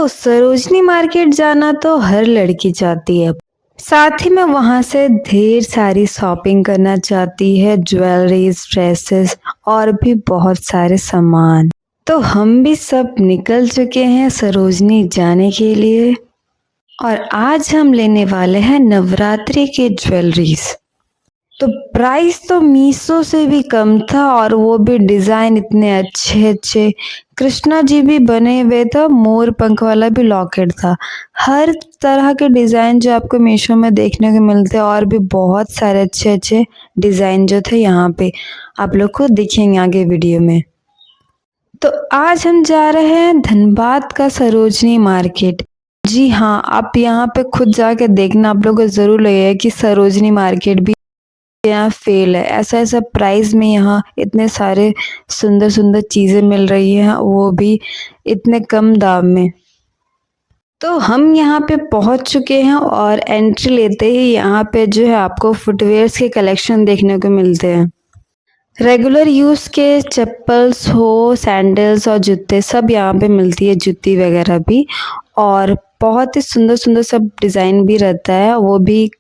तो सरोजनी मार्केट जाना तो हर लड़की चाहती है। साथ ही में वहाँ से ढेर सारी शॉपिंग करना चाहती है, ज्वेलरीज, ड्रेसेस और भी बहुत सारे सामान। तो हम भी सब निकल चुके हैं सरोजनी जाने के लिए और आज हम लेने वाले हैं नवरात्रि के ज्वेलरीज। तो प्राइस तो मीशो से भी कम था और वो भी डिज़ाइन इतने अच्छे अच्छे। कृष्णा जी भी बने हुए थे, मोर पंख वाला भी लॉकेट था। हर तरह के डिज़ाइन जो आपको मीशो में देखने को मिलते हैं और भी बहुत सारे अच्छे अच्छे डिज़ाइन जो थे यहाँ पे आप लोग को दिखेंगे आगे वीडियो में। तो आज हम जा रहे हैं धनबाद का सरोजनी मार्केट। जी हाँ, आप यहाँ पे खुद जाके देखना, आप लोगों को ज़रूर लगेगा कि सरोजनी मार्केट भी यहाँ फेल है। ऐसा ऐसा प्राइस में यहाँ इतने सारे सुंदर सुंदर चीज़ें मिल रही हैं, वो भी इतने कम दाम में। तो हम यहाँ पे पहुँच चुके हैं और एंट्री लेते ही यहाँ पे जो है आपको फुटवेयर्स के कलेक्शन देखने को मिलते हैं। रेगुलर यूज़ के चप्पल्स हो, सैंडल्स और जूते सब यहाँ पे मिलती है, जूती वगैरह भी। और बहुत ही सुंदर सुंदर सब डिज़ाइन भी रहता है, वो भी।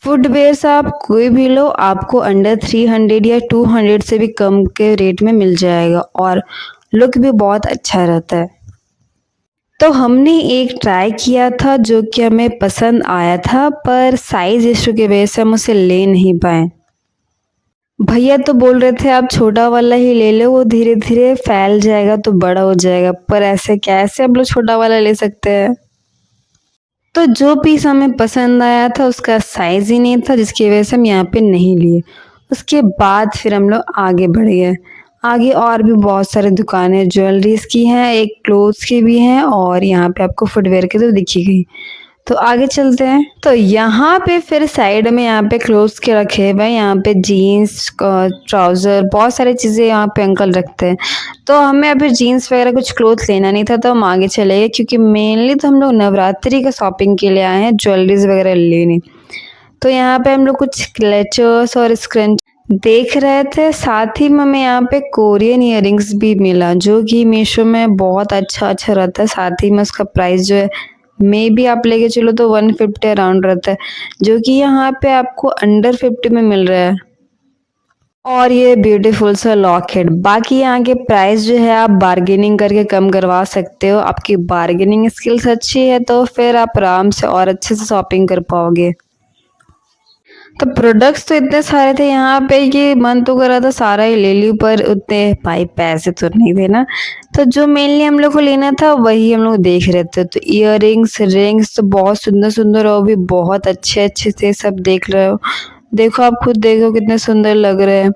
फुटवेयर्स आप कोई भी लो, आपको अंडर 300 या 200 से भी कम के रेट में मिल जाएगा और लुक भी बहुत अच्छा रहता है। तो हमने एक ट्राई किया था जो कि हमें पसंद आया था, पर साइज़ इशू की वजह से हम उसे ले नहीं पाए। भैया तो बोल रहे थे आप छोटा वाला ही ले लो, वो धीरे धीरे फैल जाएगा तो बड़ा हो जाएगा, पर ऐसे कैसे हम लोग छोटा वाला ले सकते हैं। तो जो पीस हमें पसंद आया था उसका साइज़ ही नहीं था, जिसकी वजह से हम यहाँ पे नहीं लिए। उसके बाद फिर हम लोग आगे बढ़ गए। आगे और भी बहुत सारी दुकानें ज्वेलरीज की हैं, एक क्लोथ्स की भी हैं और यहाँ पे आपको फुटवेयर की तो दिखी गई। तो आगे चलते हैं। तो यहाँ पे फिर साइड में यहाँ पे क्लोथ्स के रखे हुए हैं, यहाँ पे जीन्स, ट्राउज़र, बहुत सारी चीज़ें यहाँ पे अंकल रखते हैं। तो हमें अभी जीन्स वगैरह कुछ क्लोथ लेना नहीं था तो हम आगे चले गए, क्योंकि मेनली तो हम लोग नवरात्रि का शॉपिंग के लिए आए हैं, ज्वेलरीज वगैरह लेने। तो यहाँ पे हम लोग कुछ क्लचर्स और स्क्रंच देख रहे थे, साथ ही में हमें यहाँ पे कोरियन ईयरिंग्स भी मिला जो कि मीशो में बहुत अच्छा अच्छा रहता है। साथ ही में उसका प्राइस जो है मे भी आप लेके चलो तो 150 अराउंड रहता है, जो कि यहाँ पे आपको अंडर 50 में मिल रहा है। और ये ब्यूटीफुल सा लॉकेट। बाकी यहाँ के प्राइस जो है आप बार्गेनिंग करके कम करवा सकते हो, आपकी बार्गेनिंग स्किल्स अच्छी है तो फिर आप आराम से और अच्छे से शॉपिंग कर पाओगे। तो प्रोडक्ट्स तो इतने सारे थे यहाँ पे कि मन तो कर रहा था सारा ही ले लूँ, पर उतने भाई पैसे तो नहीं थे ना। तो जो मेनली हम लोग को लेना था वही हम लोग देख रहे थे। तो इयररिंग्स, रिंग्स तो बहुत सुंदर सुंदर और भी बहुत अच्छे अच्छे थे, सब देख रहे हो। देखो, आप खुद देखो कितने सुंदर लग रहे हैं।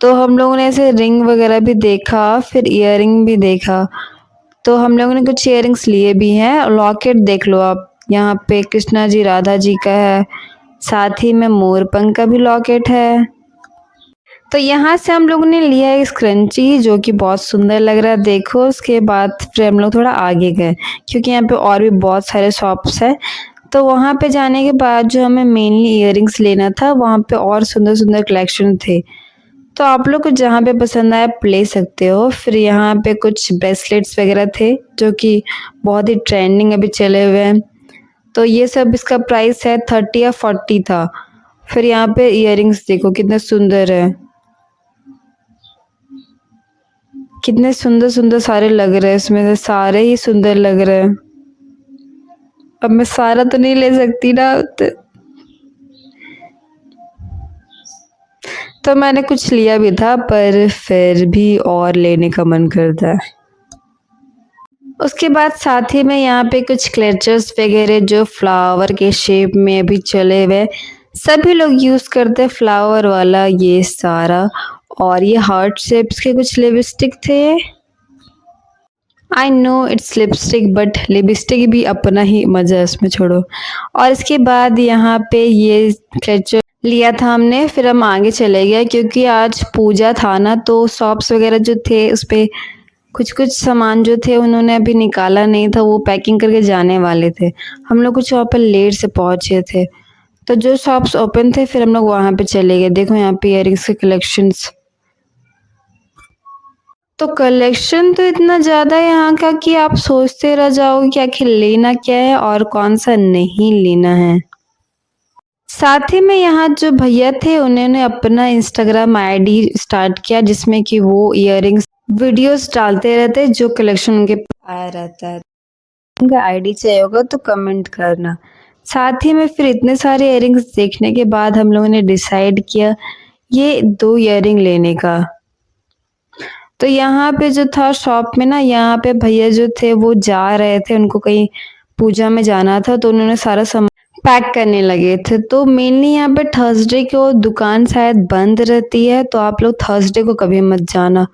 तो हम लोगों ने ऐसे रिंग वगैरह भी देखा, फिर इयररिंग भी देखा। तो हम लोगों ने कुछ इयररिंग्स लिए भी हैं। लॉकेट देख लो आप, यहाँ पे कृष्णा जी राधा जी का है, साथ ही में मोरपंख का भी लॉकेट है। तो यहाँ से हम लोगों ने लिया एक स्क्रंची जो कि बहुत सुंदर लग रहा है, देखो। उसके बाद फिर हम लोग थोड़ा आगे गए, क्योंकि यहाँ पे और भी बहुत सारे शॉप्स हैं। तो वहाँ पे जाने के बाद जो हमें मेनली इयररिंग्स लेना था, वहाँ पे और सुंदर सुंदर कलेक्शन थे। तो आप लोग को जहाँ पे पसंद आए आप ले सकते हो। फिर यहाँ पे कुछ ब्रेसलेट्स वगैरह थे जो कि बहुत ही ट्रेंडिंग अभी चले हुए हैं। तो ये सब इसका प्राइस है 30 या 40 था। फिर यहाँ पे इयररिंग्स देखो कितने सुंदर है, कितने सुंदर सुंदर सारे लग रहे हैं, इसमें से सारे ही सुंदर लग रहे हैं। अब मैं सारा तो नहीं ले सकती ना, तो मैंने कुछ लिया भी था, पर फिर भी और लेने का मन करता है। उसके बाद साथ ही में यहाँ पे कुछ क्लेचर्स वगैरह जो फ्लावर के शेप में भी चले हुए, सभी लोग यूज़ करते हैं फ्लावर वाला ये सारा। और ये हार्ट शेप्स के कुछ लिपस्टिक थे। I know it's lipstick, but lipstick भी अपना ही मज़ा है, उसमें छोड़ो। और इसके बाद यहाँ पे ये क्लेचर लिया था हमने, फिर हम आगे चले गए क्योंकि आज पूजा था ना, तो शॉप्स वगैरह जो थे उस पर कुछ कुछ सामान जो थे उन्होंने अभी निकाला नहीं था, वो पैकिंग करके जाने वाले थे। हम लोग कुछ वहाँ पर लेट से पहुँचे थे, तो जो शॉप्स ओपन थे फिर हम लोग वहाँ पे चले गए। देखो यहाँ पे इयररिंग्स के कलेक्शंस तो कलेक्शन तो इतना ज़्यादा है यहाँ का कि आप सोचते रह जाओगे कि आखिर लेना क्या है और कौन-सा नहीं लेना है। साथ ही में यहाँ जो भैया थे उन्होंने अपना इंस्टाग्राम आईडी स्टार्ट किया जिसमें कि वो इयररिंग्स वीडियोस डालते रहते जो कलेक्शन उनके आया रहता है। उनका आईडी चाहिए होगा तो कमेंट करना। साथ ही में फिर इतने सारे इयररिंग्स देखने के बाद हम लोगों ने डिसाइड किया ये 2 इयररिंग लेने का। तो यहाँ पे जो था शॉप में ना यहाँ पे भैया जो थे वो जा रहे थे, उनको कहीं पूजा में जाना था तो उन्होंने सारा सामान पैक करने लगे थे। तो मेनली यहाँ पे थर्सडे को दुकान शायद बंद रहती है तो आप लोग थर्सडे को कभी मत जाना।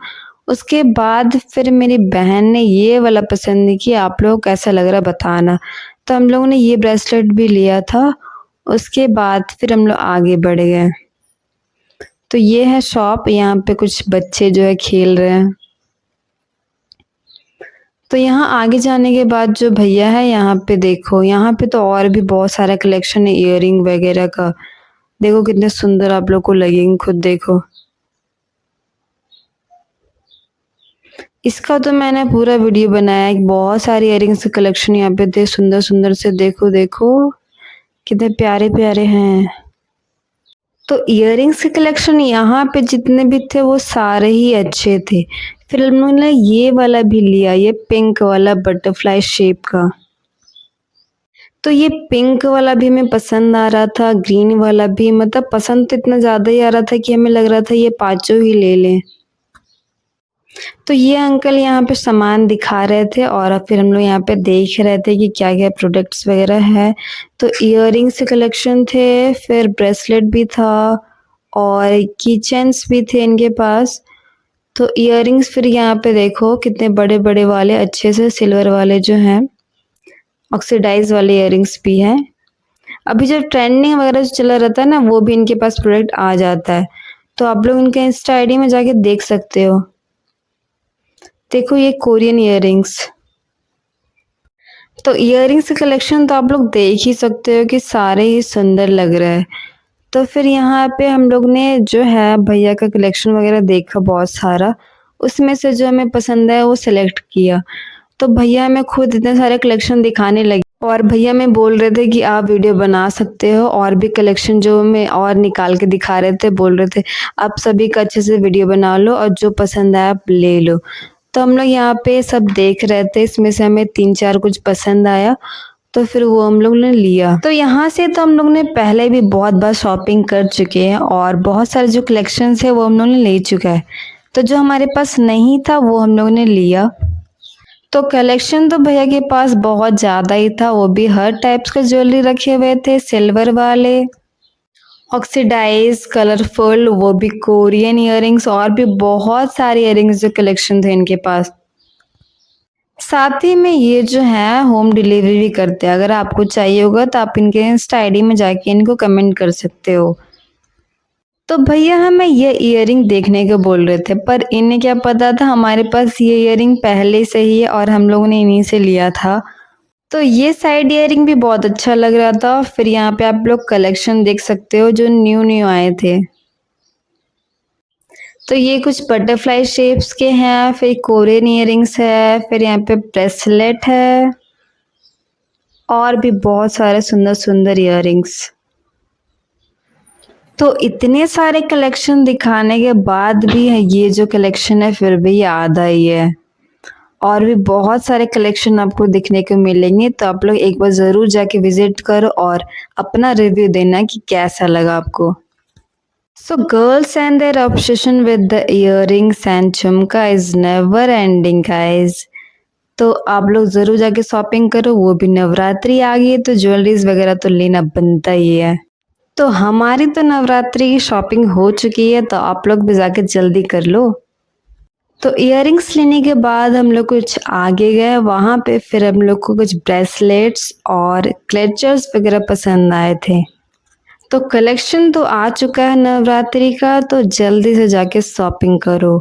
उसके बाद फिर मेरी बहन ने ये वाला पसंद नहीं किया, आप लोग कैसा लग रहा है बताना। तो हम लोगों ने ये ब्रेसलेट भी लिया था। उसके बाद फिर हम लोग आगे बढ़ गए। तो ये है शॉप, यहाँ पे कुछ बच्चे जो है खेल रहे हैं। तो यहाँ आगे जाने के बाद जो भैया है यहाँ पे देखो, यहाँ पे तो और भी बहुत सारा कलेक्शन है इयररिंग वगैरह का। देखो कितने सुंदर आप लोग को लगेंगे, खुद देखो। इसका तो मैंने पूरा वीडियो बनाया है, बहुत सारी इयररिंग्स कलेक्शन यहाँ पे थे सुंदर सुंदर से। देखो देखो कितने प्यारे प्यारे हैं। तो इयररिंग्स के कलेक्शन यहाँ पे जितने भी थे वो सारे ही अच्छे थे। फिर हम लोगों ने ये वाला भी लिया, ये पिंक वाला बटरफ्लाई शेप का। तो ये पिंक वाला भी हमें पसंद आ रहा था, ग्रीन वाला भी, मतलब पसंद तो इतना ज़्यादा ही आ रहा था कि हमें लग रहा था ये पाँचों ही ले लें। तो ये अंकल यहाँ पे सामान दिखा रहे थे और फिर हम लोग यहाँ पे देख रहे थे कि क्या-क्या प्रोडक्ट्स वगैरह है। तो इयररिंग्स कलेक्शन थे, फिर ब्रेसलेट भी था और कीचेन्स भी थे इनके पास। तो इयररिंग्स फिर यहाँ पे देखो कितने बड़े-बड़े वाले अच्छे से सिल्वर वाले जो हैं, ऑक्सीडाइज़ वाले इयररिंग्स भी हैं। अभी जो ट्रेंडिंग वगैरह जो चला रहता है ना वो भी इनके पास प्रोडक्ट आ जाता है। तो आप लोग इनके इंस्टा आईडी में जाके देख सकते हो। देखो ये कोरियन इयररिंग्स। तो इयररिंग्स कलेक्शन तो आप लोग देख ही सकते हो कि सारे ही सुंदर लग रहा है। तो फिर यहाँ पे हम लोग ने जो है भैया का कलेक्शन वगैरह देखा बहुत सारा, उसमें से जो हमें पसंद है वो सिलेक्ट किया। तो भैया हमें खुद इतने सारे कलेक्शन दिखाने लगे और भैया हमें बोल रहे थे कि आप वीडियो बना सकते हो और भी कलेक्शन जो हमें और निकाल के दिखा रहे थे, बोल रहे थे आप सभी का अच्छे से वीडियो बना लो और जो पसंद आए आप ले लो। तो हम लोग यहाँ पे सब देख रहे थे, इसमें से हमें 3-4 कुछ पसंद आया तो फिर वो हम लोग ने लिया। तो यहाँ से तो हम लोग ने पहले भी बहुत बार शॉपिंग कर चुके हैं और बहुत सारे जो कलेक्शंस है वो हम लोग ने ले चुका है। तो जो हमारे पास नहीं था वो हम लोग ने लिया। तो कलेक्शन तो भैया के पास बहुत ज़्यादा ही था, वो भी हर टाइप्स का ज्वेलरी रखे हुए थे, सिल्वर वाले, ऑक्सीडाइज, कलरफुल, वो भी कोरियन इयररिंग्स और भी बहुत सारे इयररिंग्स जो कलेक्शन थे इनके पास। साथ ही में ये जो है होम डिलीवरी भी करते हैं, अगर आपको चाहिए होगा तो आप इनके इंस्टा आईडी में जाके इनको कमेंट कर सकते हो। तो भैया हमें ये इयररिंग देखने को बोल रहे थे पर इन्हें क्या पता था हमारे पास ये इयररिंग पहले से ही है और हम लोगों ने इन्हीं से लिया था। तो ये साइड इयररिंग भी बहुत अच्छा लग रहा था। फिर यहाँ पे आप लोग कलेक्शन देख सकते हो जो न्यू न्यू आए थे। तो ये कुछ बटरफ्लाई शेप्स के हैं, फिर कोरियन इयररिंग्स है, फिर यहाँ पे ब्रेसलेट है और भी बहुत सारे सुंदर सुंदर इयररिंग्स। तो इतने सारे कलेक्शन दिखाने के बाद भी ये जो कलेक्शन है फिर भी आधा ही है और भी बहुत सारे कलेक्शन आपको दिखने को मिलेंगे। तो आप लोग एक बार ज़रूर जाके विजिट करो और अपना रिव्यू देना कि कैसा लगा आपको। So girls and their obsession with the earrings and झुमका is never ending guys। तो आप लोग ज़रूर जाके शॉपिंग करो, वो भी नवरात्रि आ गई है तो ज्वेलरीज वगैरह तो लेना बनता ही है। तो हमारी तो नवरात्रि की शॉपिंग हो चुकी है तो आप लोग भी जाके जल्दी कर लो। तो इयररिंग्स लेने के बाद हम लोग कुछ आगे गए, वहाँ पे फिर हम लोग को कुछ ब्रेसलेट्स और क्लचर्स वगैरह पसंद आए थे। तो कलेक्शन तो आ चुका है नवरात्रि का तो जल्दी से जाके शॉपिंग करो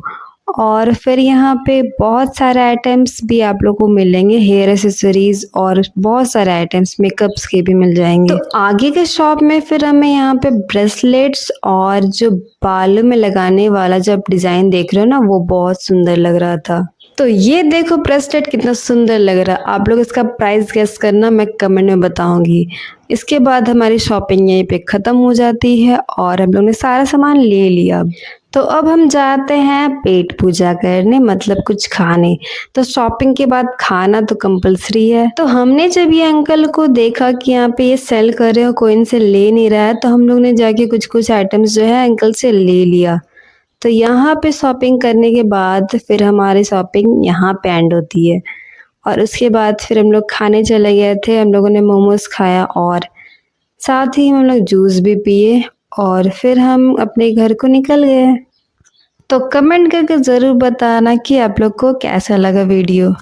और फिर यहाँ पे बहुत सारे आइटम्स भी आप लोग को मिलेंगे, हेयर एसेसरीज और बहुत सारे आइटम्स मेकअप्स के भी मिल जाएंगे। तो आगे के शॉप में फिर हमें यहाँ पे ब्रेसलेट्स और जो बालों में लगाने वाला जो आप डिजाइन देख रहे हो ना, वो बहुत सुंदर लग रहा था। तो ये देखो ब्रेसलेट कितना सुंदर लग रहा है। आप लोग इसका प्राइस गेस करना, मैं कमेंट में बताऊंगी। इसके बाद हमारी शॉपिंग यहीं पे ख़त्म हो जाती है और हम लोग ने सारा सामान ले लिया। तो अब हम जाते हैं पेट पूजा करने, मतलब कुछ खाने। तो शॉपिंग के बाद खाना तो कंपलसरी है। तो हमने जब ये अंकल को देखा कि यहाँ पे ये सेल कर रहे हो, कोई इनसे ले नहीं रहा है, तो हम लोग ने जाके कुछ कुछ आइटम्स जो है अंकल से ले लिया। तो यहाँ पे शॉपिंग करने के बाद फिर हमारी शॉपिंग यहाँ पे एंड होती है। और उसके बाद फिर हम लोग खाने चले गए थे। हम लोगों ने मोमोज खाया और साथ ही हम लोग जूस भी पिए और फिर हम अपने घर को निकल गए। तो कमेंट करके ज़रूर बताना कि आप लोग को कैसा लगा वीडियो।